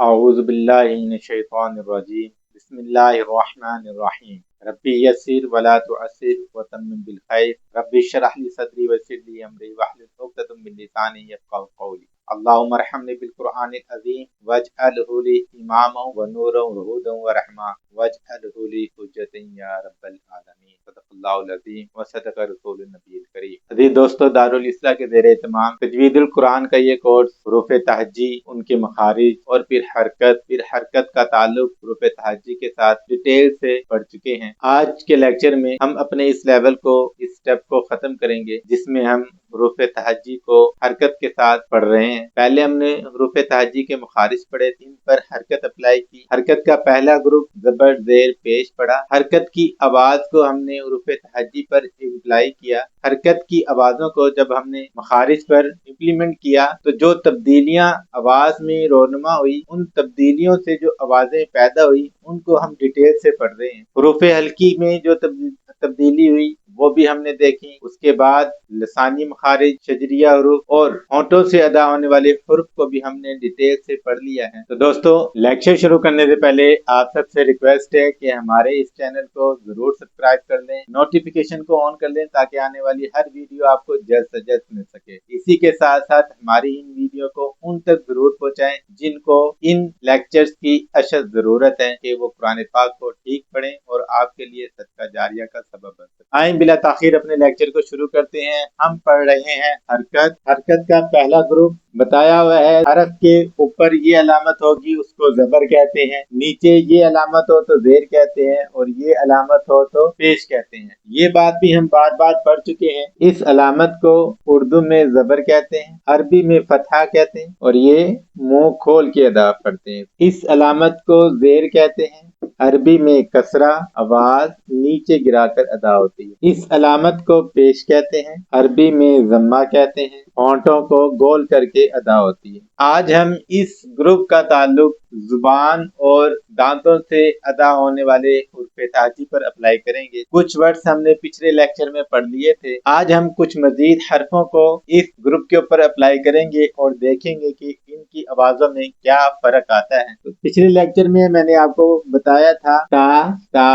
اعوذ باللہ من الشیطان الرجیم بسم اللہ الرحمن الرحیم ربی یسر ولا تعسر وتمم بالخیر ربی اشرح لی صدری ویسر لی امری واحلل عقدۃ من لسانی یفقهوا قولی اللهم ارحمنی بالقرآن العظیم واجعلہ لی اماما ونورا وہدی ورحمہ واجعلہ لی حجۃ یا رب العالمین صدق اللہ العظیم وصدق رسول النبی الکریم۔ عزیز دوستو، دارالاسلام کے زیر اہتمام تجوید القرآن کا یہ کورس حروف تہجی، ان کے مخارج اور پھر حرکت کا تعلق حروف تہجی کے ساتھ ڈیٹیل سے پڑھ چکے ہیں۔ آج کے لیکچر میں ہم اپنے اس لیول کو، اس سٹیپ کو ختم کریں گے جس میں ہم حروف تہجی کو حرکت کے ساتھ پڑھ رہے ہیں۔ پہلے ہم نے حروف تہجی کے مخارج پڑھے، ان پر حرکت اپلائی کی۔ حرکت کا پہلا گروپ زبر زیر پیش پڑھا۔ حرکت کی آواز کو ہم نے حروف تہجی پر اپلائی کیا۔ حرکت کی آوازوں کو جب ہم نے مخارج پر امپلیمنٹ کیا تو جو تبدیلیاں آواز میں رونما ہوئی، ان تبدیلیوں سے جو آوازیں پیدا ہوئی ان کو ہم ڈیٹیل سے پڑھ رہے ہیں۔ حروف حلقی میں جو تبدیلی ہوئی وہ بھی ہم نے دیکھی۔ اس کے بعد لسانی مخارج، شجریہ حروف اور ہونٹوں سے ادا ہونے والے حروف کو بھی ہم نے ڈیٹیل سے پڑھ لیا ہے۔ تو دوستو، لیکچر شروع کرنے سے پہلے آپ سب سے ریکویسٹ ہے کہ ہمارے اس چینل کو ضرور سبسکرائب کر لیں، نوٹیفیکیشن کو آن کر لیں تاکہ آنے والی ہر ویڈیو آپ کو جلد سے جلد مل سکے۔ اسی کے ساتھ ساتھ ہماری ان ویڈیو کو ان تک ضرور پہنچائیں جن کو ان لیکچرز کی اشد ضرورت ہے کہ وہ قرآن پاک کو ٹھیک پڑھیں اور آپ کے لیے صدقہ جاریہ کا سبب بن سکے۔ آئیں بلا تاخیر اپنے لیکچر کو شروع کرتے ہیں۔ ہم پڑھ رہے ہیں حرکت کا پہلا گروپ بتایا ہوا ہے۔ حرف کے اوپر یہ علامت ہوگی، اس کو زبر کہتے ہیں۔ نیچے یہ علامت ہو تو زیر کہتے ہیں، اور یہ علامت ہو تو پیش کہتے ہیں۔ یہ بات بھی ہم بار بار پڑھ چکے ہیں۔ اس علامت کو اردو میں زبر کہتے ہیں، عربی میں فتحہ کہتے ہیں، اور یہ منہ کھول کے ادا کرتے ہیں۔ اس علامت کو زیر کہتے ہیں، عربی میں کسرہ، آواز نیچے گرا کر ادا ہوتی ہے۔ اس علامت کو پیش کہتے ہیں، عربی میں ضمہ کہتے ہیں، ہونٹوں کو گول کر کے ادا ہوتی ہے۔ آج ہم اس گروپ کا تعلق زبان اور دانتوں سے ادا ہونے والے حروف تہجی پر اپلائی کریں گے۔ کچھ ورڈز ہم نے پچھلے لیکچر میں پڑھ لیے تھے۔ آج ہم کچھ مزید حرفوں کو اس گروپ کے اوپر اپلائی کریں گے اور دیکھیں گے کہ ان کی آوازوں میں کیا فرق آتا ہے۔ تو پچھلے لیکچر میں نے آپ کو بتایا تھا تا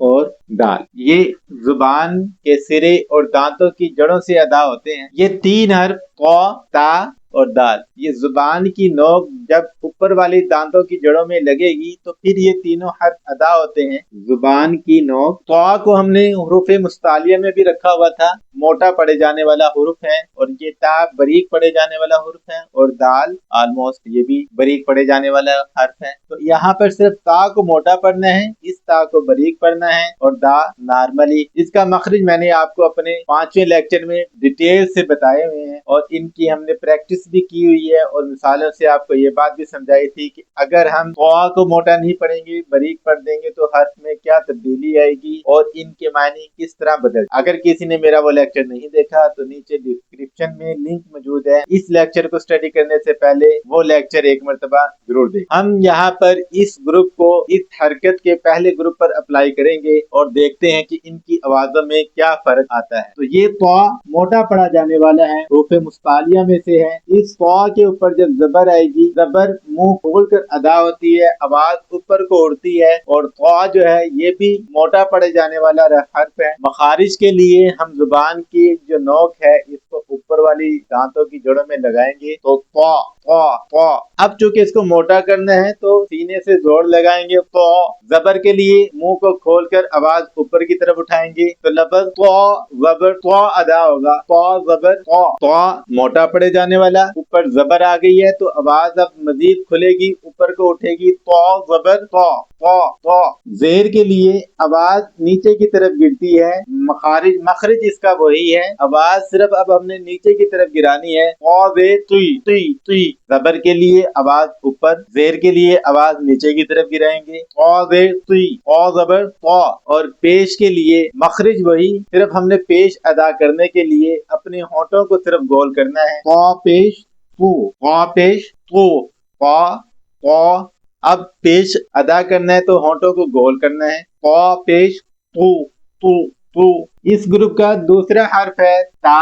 اور دال، یہ زبان کے سرے اور دانتوں کی جڑوں سے ادا ہوتے ہیں۔ یہ تین حرف قا، تا اور دال، یہ زبان کی نوک جب اوپر والی دانتوں کی جڑوں میں لگے گی تو پھر یہ تینوں حرف ادا ہوتے ہیں۔ زبان کی نوک، قا کو ہم نے حروف مستعلیہ میں بھی رکھا ہوا تھا، موٹا پڑھے جانے والا حرف ہے، اور یہ تا باریک پڑھے جانے والا حرف ہے، اور دال آلموسٹ یہ بھی باریک پڑھے جانے والا حرف ہے۔ تو یہاں پر صرف تا کو موٹا پڑھنا ہے، اس تا کو باریک پڑھنا ہے، اور دا نارملی، اس کا مخرج میں نے آپ کو اپنے 5ویں لیکچر میں ڈیٹیل سے بتائے ہوئے ہیں، اور ان کی ہم نے پریکٹس بھی کی ہوئی ہے، اور مثالوں سے آپ کو یہ بات بھی سمجھائی تھی کہ اگر ہم قا کو موٹا نہیں پڑھیں گے، باریک پڑھ دیں گے تو حرف میں کیا تبدیلی آئے گی اور ان کے معنی کس طرح بدل۔ اگر کسی نے میرا وہ لیکچر نہیں دیکھا تو نیچے ڈسکرپشن میں لنک موجود ہے، اس لیکچر کو اسٹڈی کرنے سے پہلے وہ لیکچر ایک مرتبہ ضرور دیکھیں۔ ہم یہاں پر اس گروپ کو اس حرکت کے پہلے گروپ پر اپلائی کریں گے اور دیکھتے ہیں کہ ان کی آوازوں میں کیا فرق آتا ہے۔ تو یہ قا موٹا پڑھا جانے والا ہے، حروف مستعلیہ میں سے ہے۔ اس قا کے اوپر جب زبر آئے گی، زبر منہ کھول کر ادا ہوتی ہے، آواز اوپر کو اڑتی ہے، اور قا جو ہے یہ بھی موٹا پڑھے جانے والا حرف ہے۔ مخارج کے لیے ہم زبان کی جو نوک ہے اس کو اوپر والی دانتوں کی جڑوں میں لگائیں گے تو قا قا قا۔ اب چونکہ اس کو موٹا کرنا ہے تو سینے سے زور لگائیں گے قا۔ زبر کے لیے منہ کو کھول کر آواز اوپر کی طرف اٹھائیں گے تو لفظ قا زبر قا ادا ہوگا، قا زبر قا۔ قا موٹا پڑے جانے والا، اوپر زبر آ گئی ہے تو آواز اب مزید کھلے گی، اوپر کو اٹھے گی، قا زبر قا قا قا۔ زیر کے لیے آواز نیچے کی طرف گرتی ہے، مخرج اس کا وہی ہے، آواز صرف اب ہم نے نیچے کی طرف گرانی ہے، قا زیر تی تی تی۔ زبر کے لیے آواز اوپر، زیر کے لیے آواز نیچے کی طرف گرائیں گے، قا زیر تی، قا زبر قا۔ اور پیش کے لیے مخرج وہی، صرف ہم نے پیش ادا کرنے کے لیے اپنے ہونٹوں کو صرف گول کرنا ہے، قا پیش تو، قا پیش تو، قا قا۔ اب پیش ادا کرنا ہے تو ہونٹوں کو گول کرنا ہے، قا پیش تو تو تو۔ اس گروپ کا دوسرا حرف ہے تا،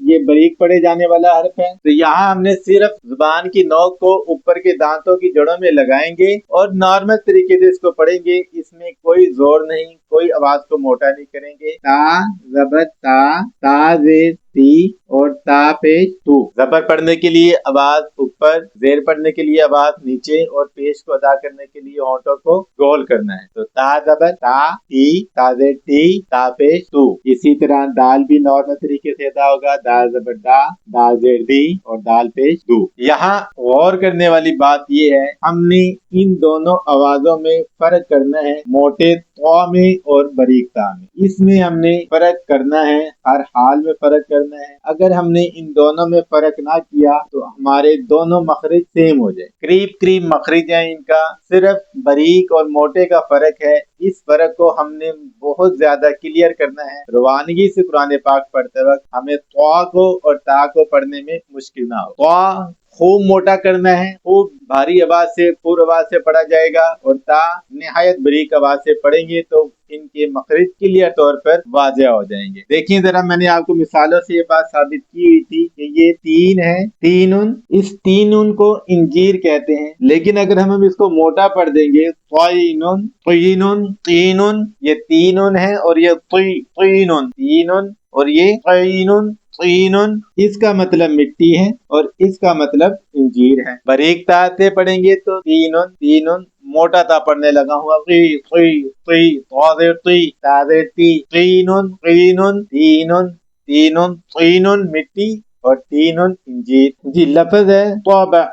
یہ باریک پڑے جانے والا حرف ہے، تو یہاں ہم نے صرف زبان کی نوک کو اوپر کے دانتوں کی جڑوں میں لگائیں گے اور نارمل طریقے سے اس کو پڑھیں گے، اس میں کوئی زور نہیں، کوئی آواز کو موٹا نہیں کریں گے۔ تا زبر تا، تا زیر تی اور تا پیش تو۔ زبر پڑھنے کے لیے آواز اوپر، زیر پڑھنے کے لیے آواز نیچے اور پیش کو ادا کرنے کے لیے ہونٹوں کو گول کرنا ہے۔ تو تا زبر تا، تی، تا زیر تی، تا پیش تو۔ اسی طرح دال بھی نارمل طریقے سے ادا ہوگا، دال زبر دا، دال زیر دی اور دال پیش دو۔ یہاں غور کرنے والی بات یہ ہے، ہم نے ان دونوں آوازوں میں فرق کرنا ہے، موٹے طا میں اور باریک طا میں۔ اس میں ہم نے فرق کرنا ہے، ہر حال میں فرق کرنا ہے۔ اگر ہم نے ان دونوں میں فرق نہ کیا تو ہمارے دونوں مخرج سیم ہو جائے، قریب قریب مخرج ہیں ان کا، صرف باریک اور موٹے کا فرق ہے۔ اس فرق کو ہم نے بہت زیادہ کلیئر کرنا ہے، روانگی سے قرآن پاک پڑھتے وقت ہمیں طا کو اور تا کو پڑھنے میں مشکل نہ ہو۔ طا خوب موٹا کرنا ہے، خوب بھاری آواز سے، پور آواز سے پڑھا جائے گا، اور تا نہایت باریک آواز سے پڑھیں گے تو ان کے مخرج کلیئر طور پر واضح ہو جائیں گے۔ دیکھیں ذرا، میں نے آپ کو مثالوں سے یہ بات ثابت کی ہوئی تھی کہ یہ تین ہے، تینن، اس تینن کو انجیر کہتے ہیں، لیکن اگر ہم اس کو موٹا پڑھ دیں گے، طینن، طینن، تینن، یہ تینن ہے اور یہ طینن، تینن اور یہ طینن، طینن، اس کا مطلب مٹی ہے اور اس کا مطلب انجیر ہے۔ باریک تا سے پڑھیں گے تو تینن، تینن، موٹا تا پڑھنے لگا ہوا، تی، تی، تی، تا زیر تی، تا زیر تی، تینن، تینن، تینن، تینن، تینن مٹی اور تینن انجیر۔ جی لفظ ہے طبع،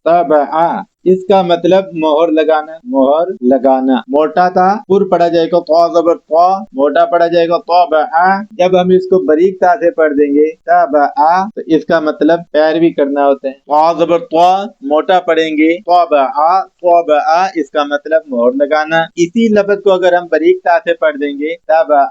طبع، اس کا مطلب مہر لگانا، مہر لگانا۔ موٹا تا پر پڑھا جائے گا طا زبر طا، موٹا پڑھا جائے گا طبع۔ جب ہم اس کو باریک تا سے پڑھ دیں گے طبع تو اس کا مطلب پیروی کرنا ہوتا ہے۔ طا زبر طا، موٹا پڑھیں گے طبع، طبع، اس کا مطلب مہر لگانا۔ اسی لفظ کو اگر ہم باریک تا سے پڑھ دیں گے طبع،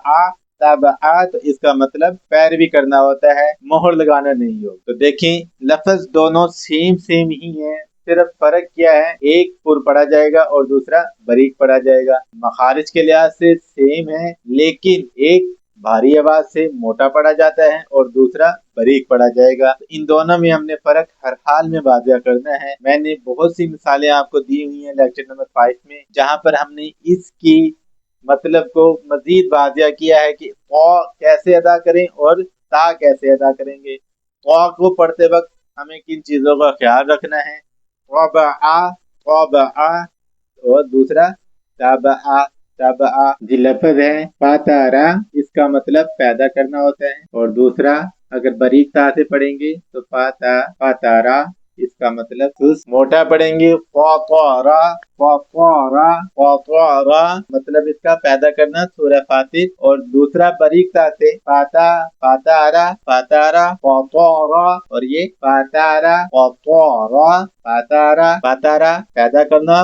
طبع، تو اس کا مطلب پیروی کرنا ہوتا ہے، مہر لگانا نہیں ہو۔ تو دیکھیں لفظ دونوں سیم ہی ہیں، صرف فرق کیا ہے، ایک پر پڑھا جائے گا اور دوسرا باریک پڑھا جائے گا۔ مخارج کے لحاظ سے سیم ہے، لیکن ایک بھاری آواز سے موٹا پڑھا جاتا ہے اور دوسرا باریک پڑھا جائے گا۔ ان دونوں میں ہم نے فرق ہر حال میں واضح کرنا ہے۔ میں نے بہت سی مثالیں آپ کو دی ہوئی ہیں لیکچر نمبر 5 میں، جہاں پر ہم نے اس کی مطلب کو مزید واضح کیا ہے کہ طا کیسے ادا کریں اور تا کیسے ادا کریں گے۔ طا کو پڑھتے وقت ہمیں کن چیزوں کا خیال رکھنا ہے، طبع، طبع، اور دوسرا تابع، تابع۔ جی لفظ ہے فاتارا، اس کا مطلب پیدا کرنا ہوتا ہے، اور دوسرا اگر باریک تا سے پڑھیں گے تو فاتارا، اس کا مطلب موٹا پڑھیں گے فاطارا، فاطارا، فاطارا، مطلب اس کا پیدا کرنا سورہ فاطر، اور دوسرا باریک تا سے فاتارا، فاتارا، فاطارا، اور یہ فاتارا، فاطارا، فاتارا، فاتارا، پیدا کرنا،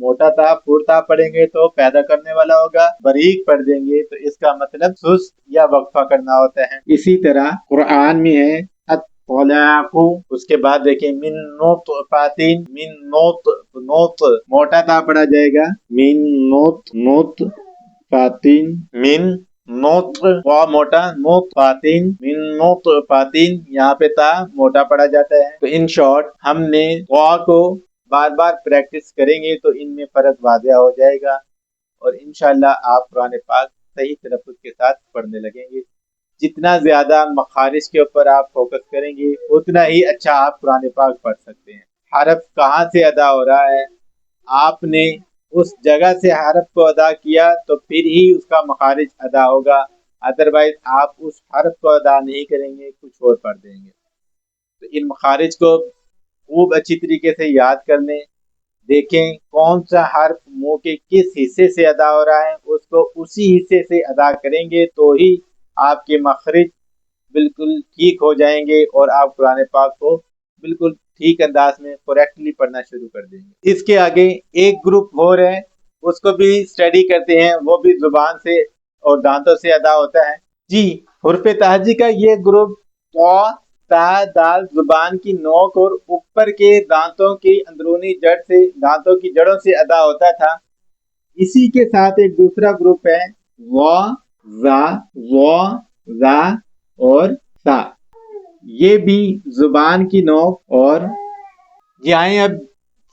موٹا تا پورتا پڑھیں گے تو پیدا کرنے والا ہوگا، باریک پڑھ دیں گے تو اس کا مطلب سست یا وقفہ کرنا ہوتا ہے۔ اسی طرح قرآن میں ہے طلاق، اس کے بعد دیکھیں من نطفاتین، من نوت موٹا تا پڑھا جائے گا، من نطفاتین، من نوت موٹا، نطفاتین، من نطفاتین، یہاں پہ تا موٹا پڑھا جاتا ہے۔ تو ان شارٹ ہم نے طا کو بار بار پریکٹس کریں گے تو ان میں فرق واضح ہو جائے گا، اور انشاءاللہ آپ قرآن پاک صحیح تلفظ کے ساتھ پڑھنے لگیں گے۔ جتنا زیادہ مخارج کے اوپر آپ فوکس کریں گے اتنا ہی اچھا آپ قرآن پاک پڑھ سکتے ہیں۔ حرف کہاں سے ادا ہو رہا ہے، آپ نے اس جگہ سے حرف کو ادا کیا تو پھر ہی اس کا مخارج ادا ہوگا، ادروائز آپ اس حرف کو ادا نہیں کریں گے، کچھ اور پڑھ دیں گے۔ تو ان مخارج کو خوب اچھی طریقے سے یاد کر لیں، دیکھیں کون سا حرف منہ کے کس حصے سے ادا ہو رہا ہے، اس کو اسی حصے سے ادا کریں گے تو ہی آپ کے مخرج بالکل ٹھیک ہو جائیں گے اور آپ قرآن پاک کو بالکل ٹھیک انداز میں کریکٹلی پڑھنا شروع کر دیں گے۔ اس کے آگے ایک گروپ اور ہے، اس کو بھی اسٹڈی کرتے ہیں، وہ بھی زبان سے اور دانتوں سے ادا ہوتا ہے۔ جی حرف تہجی کا یہ گروپ طا، تا، دال زبان کی نوک اور اوپر کے دانتوں کی اندرونی جڑ سے، دانتوں کی جڑوں سے ادا ہوتا تھا۔ اسی کے ساتھ ایک دوسرا گروپ ہے وا، زا، وا، زا اور سا۔ یہ بھی زبان کی نوک، اور یہاں اب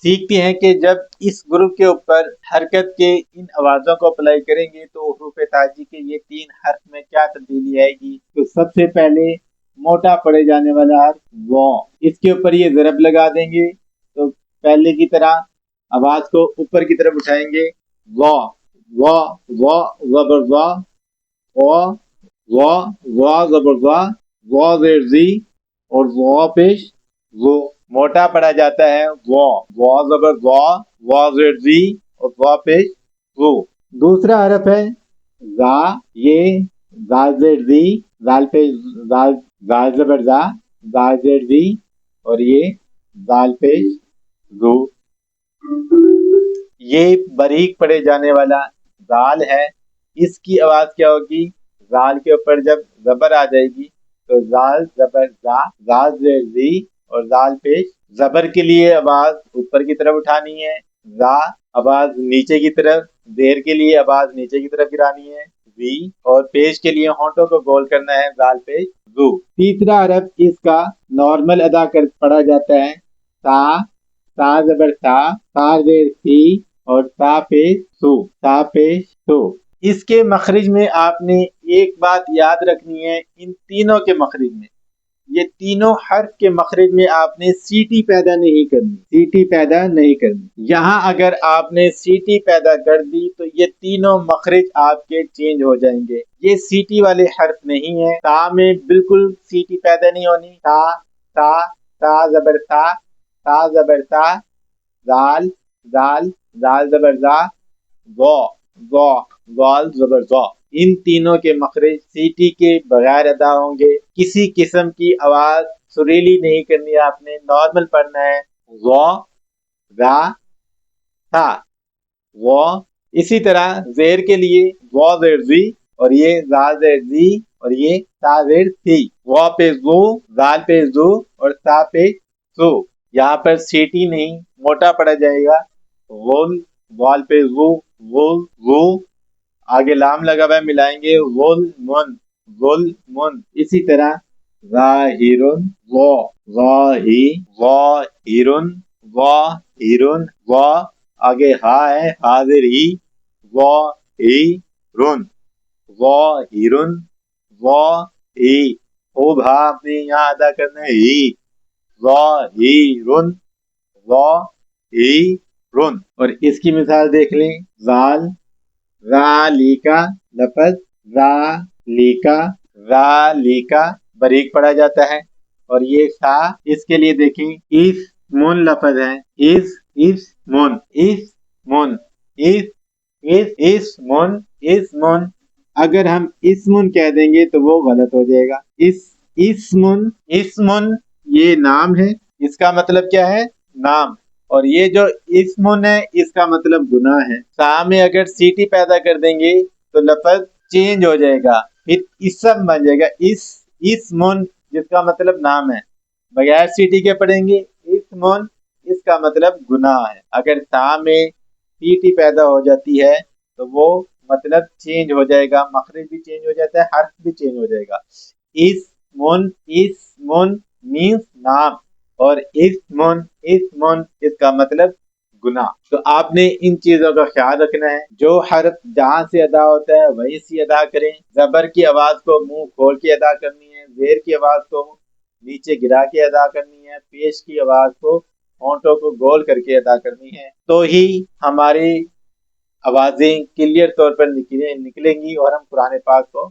سیکھتے ہیں کہ جب اس گروپ کے اوپر حرکت کے ان آوازوں کو اپلائی کریں گے تو حروف تاجی کے یہ 3 حرف میں کیا تبدیلی آئے گی۔ تو سب سے پہلے موٹا پڑے جانے والا حرف و، اس کے اوپر یہ ضرب لگا دیں گے تو پہلے کی طرح آواز کو اوپر کی طرف اٹھائیں گے، و و و زبر و، و و زبر و زیر زی، اور و پیش و، موٹا پڑا جاتا ہے و زبر و زیر زی اور و پیش و۔ دوسرا حرف ہے زا، یہ زال زیر زی، زال پیش زال زبر زا زیر زی، اور یہ زال پیش زو۔ یہ باریک پڑے جانے والا زال ہے، اس کی آواز کیا ہوگی، زال کے اوپر جب زبر آ جائے گی تو زال زبر زا زیر زی اور زال پیش، زبر کے لیے آواز اوپر کی طرف اٹھانی ہے، زا آواز نیچے کی طرف، زیر کے لیے آواز نیچے کی طرف گرانی ہے زی، اور پیش کے لیے ہونٹوں کو گول کرنا ہے زال پیش زو۔ تیسرا حرف اس کا نارمل ادا کر پڑھا جاتا ہے تا زبر تا زیر سی اور تا پیش سو، تا پیش سو۔ اس کے مخرج میں آپ نے ایک بات یاد رکھنی ہے، ان تینوں کے مخرج میں، یہ تینوں حرف کے مخرج میں آپ نے سیٹی پیدا نہیں کرنی، سیٹی پیدا نہیں کرنی۔ یہاں اگر آپ نے سیٹی پیدا کر دی تو یہ تینوں مخرج آپ کے چینج ہو جائیں گے، یہ سیٹی والے حرف نہیں ہیں۔ تا میں بالکل سیٹی پیدا نہیں ہونی، تا زبر تا زبر تا، زال زال زبر زا، زال زبر زا، ان تینوں کے مخرج سیٹی کے بغیر ادا ہوں گے۔ کسی قسم کی آواز سریلی نہیں کرنی، آپ نے نارمل پڑھنا ہے، زا تا و۔ اسی طرح زیر کے لیے و زیر زی اور یہ زا زیر زی اور یہ تا زیر سی، و پہ زو، زال پہ زو اور تا پہ سو۔ یہاں پر سیٹی نہیں، موٹا پڑا جائے گا، غل، وال پہ زو، غل زو، آگے لام لگا ہوا ہے ملائیں گے، غل من۔ اسی طرح ظاہرن و، آگے ہا ہے حاضر ہی، ظاہرن خوب ہا اپنے یہاں ادا کرنا ہے، ہی ظاہرن، اور اس کی مثال دیکھ لیں، زال ذالیکا لفظ ذالیکا باریک پڑھا جاتا ہے، اور یہ سا، اس کے لیے دیکھیں اسمن لفظ ہے، اسمن، اگر ہم اسمن کہہ دیں گے تو وہ غلط ہو جائے گا، اسمن یہ نام ہے، اس کا مطلب کیا ہے، نام، اور یہ جو اسمن ہے اس کا مطلب گناہ ہے۔ سا میں اگر سیٹی پیدا کر دیں گے تو لفظ چینج ہو جائے گا، پھر اسم بن جائے گا، اسمن جس کا مطلب نام ہے، بغیر سیٹی کے پڑھیں گے اسمن، اس کا مطلب گناہ ہے۔ اگر سا میں سیٹی پیدا ہو جاتی ہے تو وہ مطلب چینج ہو جائے گا، مخرج بھی چینج ہو جاتا ہے، حرف بھی چینج ہو جائے گا۔ اسمن مینس نام، اور اسمن اس کا مطلب گناہ۔ تو آپ نے ان چیزوں کا خیال رکھنا ہے، جو حرف جہاں سے ادا ہوتا ہے وہیں سے ادا کریں، زبر کی آواز کو منہ کھول کے ادا کرنی ہے، زیر کی آواز کو نیچے گرا کے ادا کرنی ہے، پیش کی آواز کو ہونٹوں کو گول کر کے ادا کرنی ہے، تو ہی ہماری آوازیں کلیئر طور پر نکلیں گی اور ہم قرآن پاک کو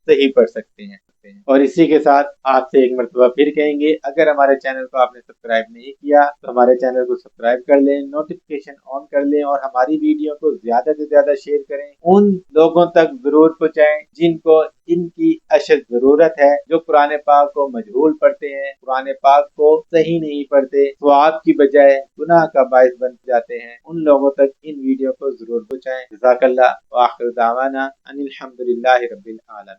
صحیح پڑھ سکتے ہیں۔ اور اسی کے ساتھ آپ سے ایک مرتبہ پھر کہیں گے، اگر ہمارے چینل کو آپ نے سبسکرائب نہیں کیا تو ہمارے چینل کو سبسکرائب کر لیں، نوٹیفیکیشن آن کر لیں، اور ہماری ویڈیو کو زیادہ سے زیادہ شیئر کریں، ان لوگوں تک ضرور پہنچائیں جن کو ان کی اشد ضرورت ہے، جو قرآن پاک کو مجہول پڑھتے ہیں، قرآن پاک کو صحیح نہیں پڑھتے، ثواب کی بجائے گناہ کا باعث بن جاتے ہیں، ان لوگوں تک ان ویڈیو کو ضرور پہنچائیں۔ جزاک اللہ، وآخر دعوانا ان الحمد للہ رب العالمین۔